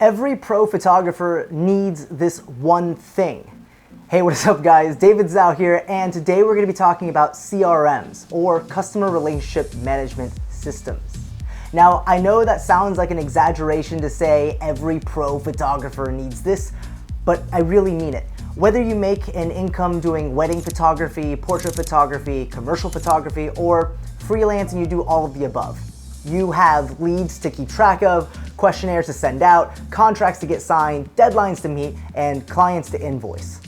Every pro photographer needs this one thing. Hey, what's up guys? David Zhao here, and today we're going to be talking about CRMs, or Customer Relationship Management Systems. Now, I know that sounds like an exaggeration to say every pro photographer needs this, but I really mean it. Whether you make an income doing wedding photography, portrait photography, commercial photography, or freelance and you do all of the above, you have leads to keep track of, questionnaires to send out, contracts to get signed, deadlines to meet, and clients to invoice.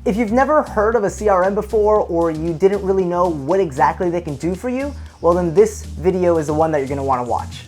If you've never heard of a CRM before, or you didn't really know what exactly they can do for you, well then this video is the one that you're going to want to watch.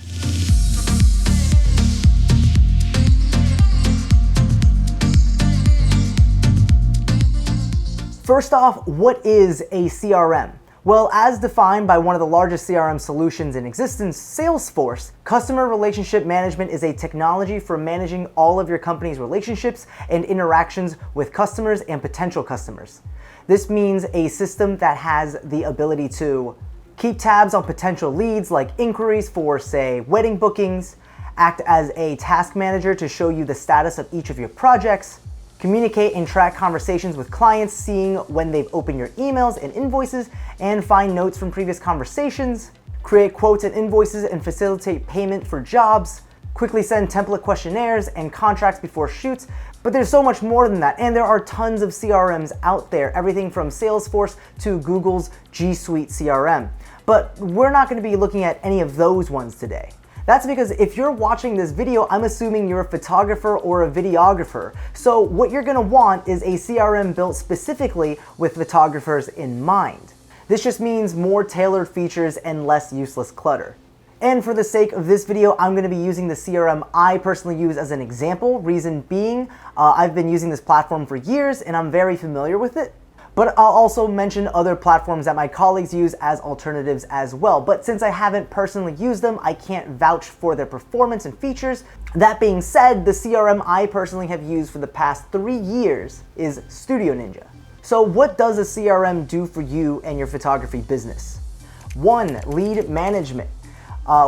First off, what is a CRM? Well, as defined by one of the largest CRM solutions in existence, Salesforce, Customer Relationship Management is a technology for managing all of your company's relationships and interactions with customers and potential customers. This means a system that has the ability to keep tabs on potential leads like inquiries for, say, wedding bookings, act as a task manager to show you the status of each of your projects, communicate and track conversations with clients, seeing when they've opened your emails and invoices, and find notes from previous conversations, create quotes and invoices and facilitate payment for jobs, quickly send template questionnaires and contracts before shoots. But there's so much more than that, and there are tons of CRMs out there, everything from Salesforce to Google's G Suite CRM. But we're not going to be looking at any of those ones today. That's because if you're watching this video, I'm assuming you're a photographer or a videographer. So what you're gonna want is a CRM built specifically with photographers in mind. This just means more tailored features and less useless clutter. And for the sake of this video, I'm gonna be using the CRM I personally use as an example. Reason being, I've been using this platform for years and I'm very familiar with it. But I'll also mention other platforms that my colleagues use as alternatives as well. But since I haven't personally used them, I can't vouch for their performance and features. That being said, the CRM I personally have used for the past 3 years is Studio Ninja. So what does a CRM do for you and your photography business? 1, lead management.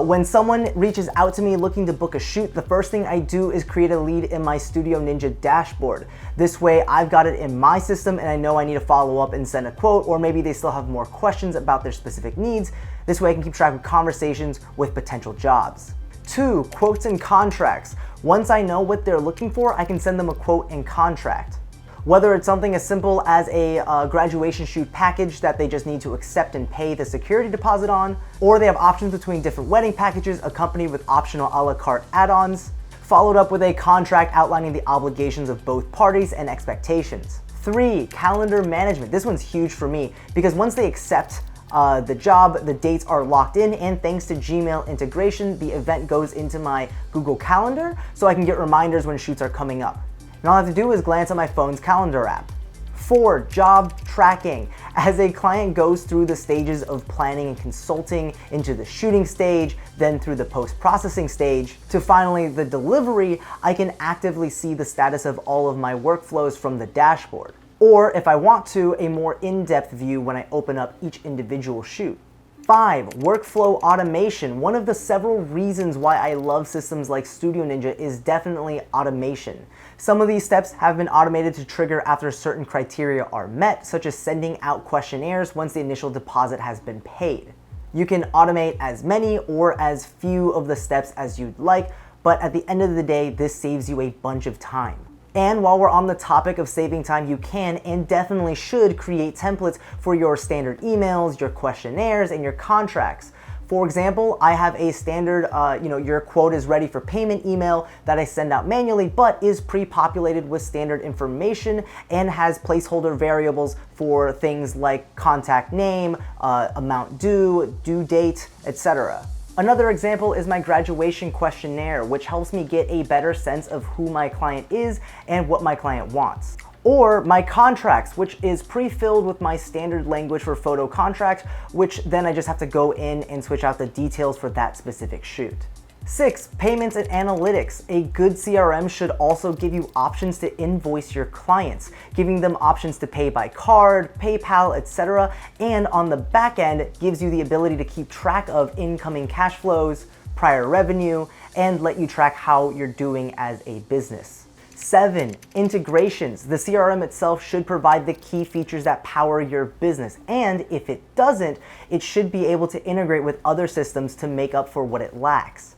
When someone reaches out to me looking to book a shoot, the first thing I do is create a lead in my Studio Ninja dashboard. This way I've got it in my system and I know I need to follow up and send a quote, or maybe they still have more questions about their specific needs. This way I can keep track of conversations with potential jobs. 2, quotes and contracts. Once I know what they're looking for, I can send them a quote and contract. Whether it's something as simple as a graduation shoot package that they just need to accept and pay the security deposit on, or they have options between different wedding packages accompanied with optional a la carte add-ons, followed up with a contract outlining the obligations of both parties and expectations. 3, calendar management. This one's huge for me because once they accept the job, the dates are locked in, and thanks to Gmail integration, the event goes into my Google Calendar so I can get reminders when shoots are coming up. And all I have to do is glance at my phone's calendar app. 4, job tracking. As a client goes through the stages of planning and consulting into the shooting stage, then through the post-processing stage, to finally the delivery, I can actively see the status of all of my workflows from the dashboard. Or if I want to, a more in-depth view when I open up each individual shoot. 5, workflow automation. One of the several reasons why I love systems like Studio Ninja is definitely automation. Some of these steps have been automated to trigger after certain criteria are met, such as sending out questionnaires once the initial deposit has been paid. You can automate as many or as few of the steps as you'd like, but at the end of the day, this saves you a bunch of time. And while we're on the topic of saving time, you can and definitely should create templates for your standard emails, your questionnaires, and your contracts. For example, I have a standard, your quote is ready for payment email that I send out manually, but is pre-populated with standard information and has placeholder variables for things like contact name, amount due, due date, etc. Another example is my graduation questionnaire, which helps me get a better sense of who my client is and what my client wants. Or my contracts, which is pre-filled with my standard language for photo contract, which then I just have to go in and switch out the details for that specific shoot. 6, payments and analytics. A good CRM should also give you options to invoice your clients, giving them options to pay by card, PayPal, etc. And on the back end, gives you the ability to keep track of incoming cash flows, prior revenue, and let you track how you're doing as a business. 7, integrations. The CRM itself should provide the key features that power your business, and if it doesn't, it should be able to integrate with other systems to make up for what it lacks.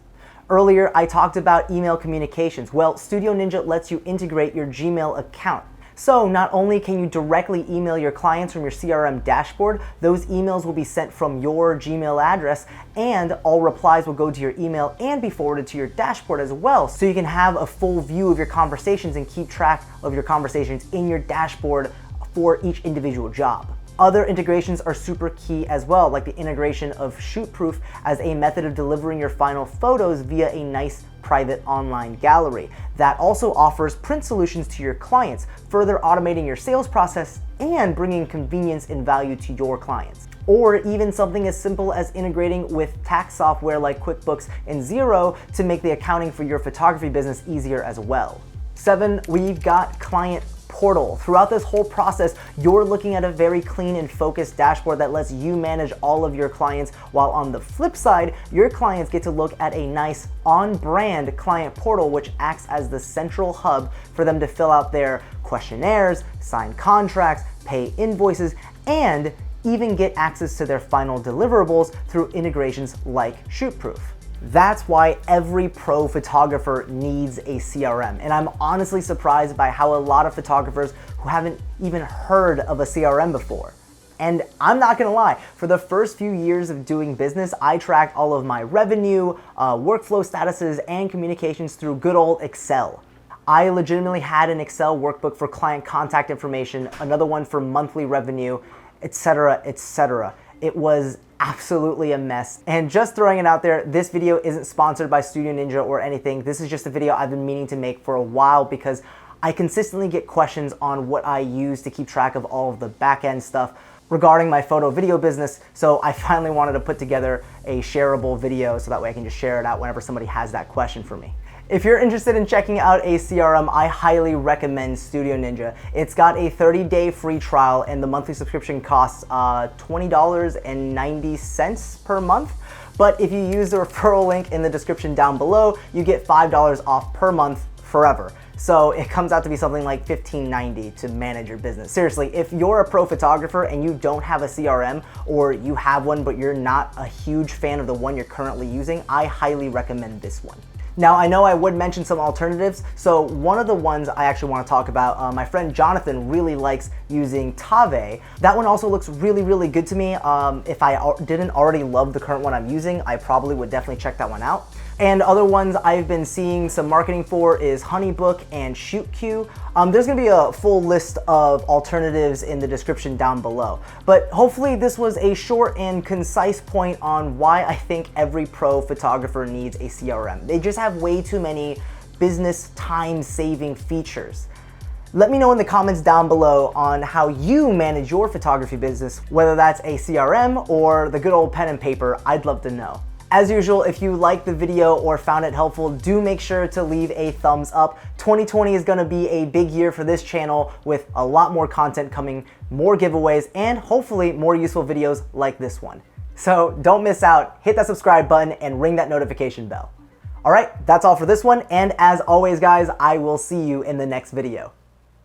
Earlier, I talked about email communications. Well, Studio Ninja lets you integrate your Gmail account. So not only can you directly email your clients from your CRM dashboard, those emails will be sent from your Gmail address, and all replies will go to your email and be forwarded to your dashboard as well. So you can have a full view of your conversations and keep track of your conversations in your dashboard for each individual job. Other integrations are super key as well, like the integration of ShootProof as a method of delivering your final photos via a nice private online gallery. That also offers print solutions to your clients, further automating your sales process and bringing convenience and value to your clients. Or even something as simple as integrating with tax software like QuickBooks and Xero to make the accounting for your photography business easier as well. 7, we've got Client Portal. Throughout this whole process, you're looking at a very clean and focused dashboard that lets you manage all of your clients, while on the flip side, your clients get to look at a nice on-brand client portal, which acts as the central hub for them to fill out their questionnaires, sign contracts, pay invoices, and even get access to their final deliverables through integrations like ShootProof. That's why every pro photographer needs a CRM, and I'm honestly surprised by how a lot of photographers who haven't even heard of a CRM before. And I'm not gonna lie, for the first few years of doing business, I tracked all of my revenue, workflow statuses, and communications through good old Excel. I legitimately had an Excel workbook for client contact information, another one for monthly revenue, etc., etc. It was absolutely a mess. And just throwing it out there, this video isn't sponsored by Studio Ninja or anything. This is just a video I've been meaning to make for a while because I consistently get questions on what I use to keep track of all of the back-end stuff regarding my photo video business. So I finally wanted to put together a shareable video so that way I can just share it out whenever somebody has that question for me. If you're interested in checking out a CRM, I highly recommend Studio Ninja. It's got a 30-day free trial and the monthly subscription costs $20.90 per month. But if you use the referral link in the description down below, you get $5 off per month forever. So it comes out to be something like $15.90 to manage your business. Seriously, if you're a pro photographer and you don't have a CRM, or you have one but you're not a huge fan of the one you're currently using, I highly recommend this one. Now, I know I would mention some alternatives, so one of the ones I actually want to talk about, my friend Jonathan really likes using Tave. That one also looks really, really good to me. If I didn't already love the current one I'm using, I probably would definitely check that one out. And other ones I've been seeing some marketing for is Honeybook and ShootQ. There's gonna be a full list of alternatives in the description down below. But hopefully this was a short and concise point on why I think every pro photographer needs a CRM. They just have way too many business time-saving features. Let me know in the comments down below on how you manage your photography business, whether that's a CRM or the good old pen and paper. I'd love to know. As usual, if you liked the video or found it helpful, do make sure to leave a thumbs up. 2020 is gonna be a big year for this channel with a lot more content coming, more giveaways, and hopefully more useful videos like this one. So don't miss out, hit that subscribe button and ring that notification bell. All right, that's all for this one. And as always, guys, I will see you in the next video.